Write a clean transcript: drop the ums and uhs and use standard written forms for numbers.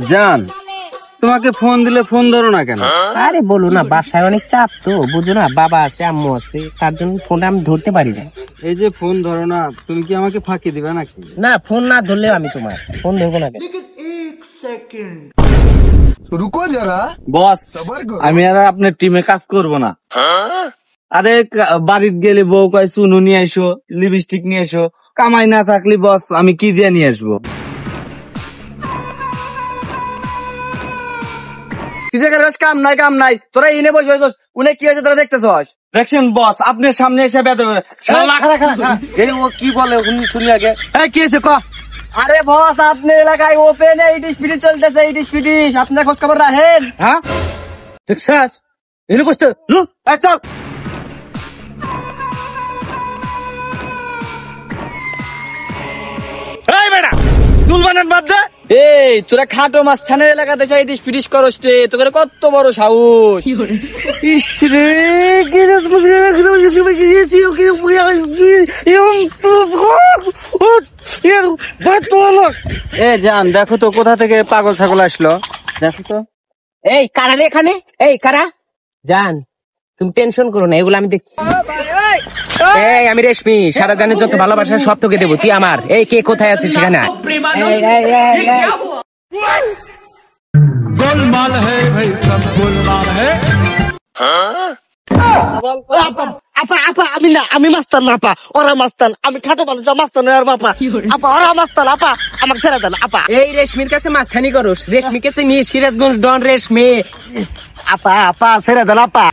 জান, তোমাকে ফোন দিলে ফোন ধরো না কেন? আরে বলো না, বাসায় অনেক চাপ তো, বুঝো না, বাবা আছে আম্মু আছে, তার জন্য ফোনটা আমি ধরতে পারি না। এই যে ফোন ধরো না, তুমি কি আমাকে ফাঁকি দিবে নাকি? না, ফোন না ধরলেও আমি তোমার ফোন ধরবো না কেন? रुको जरा বস, सबर करो। আমি আর আপনার টিমে কাজ করব না। আরে বাড়িতে গেলে বউ কয় চুনু নিয়ে এসো, লিপস্টিক নিয়ে এসো। কামাই না থাকলে বস আমি কি দিয়ে নিয়ে আসবো? কাম নাই তোরা এনে বসে উনি কি হয়েছে তোরা দেখতেছস? দেখছেন বস, আপনার সামনে এসে বেঁধে এই ও কি বলে উনি শুনি আগে। এই কি হয়েছে ক? আরে বস, আপনার এলাকায় ওপেন ইডিশ ফিডিশ চলতেছে, ইডিশ ফিডিশ, আপনার খোঁজ খবর রাখেন। হ্যাঁ দেখছিস এনে বসতে লু এই চল। এই বেটা চুল বানান বাদ দে। এই তোরা খাটো মাঝখানের এলাকাতে যাই ইডিশ ফিডিশ করস রে, তোদের কত বড় সাহস! ইসরে এ জান, দেখো তো কোথা থেকে পাগল ছাগল আসলো, দেখো তো। এই কারা রে এখানে? এই কারা? জান, তুমি টেনশন করো না, এগুলো আমি দেখছি। এই আমি রেশমি, সারা জানের যত ভালোবাসা সব তোকে দেবো, তুই আমার। এই কে কোথায় আছে সেখানে আয়। गोलमाल है भाई, सब गोलमाल है। আপা আপা আমি না, আমি মাস্তান না আপা, ওরা মাস্তান, আমি খাটো মানুষ, মাস্তান আর আপা আপা ওরা মাস্তান, আপা আমাকে ছেড়ে দেন আপা। এই রেশমির কাছে মাঝখানি করস, রেশমির কাছে নিয়ে সিরাজগঞ্জ ডন রেশমি। আপা আপা ছেড়ে দেন আপা।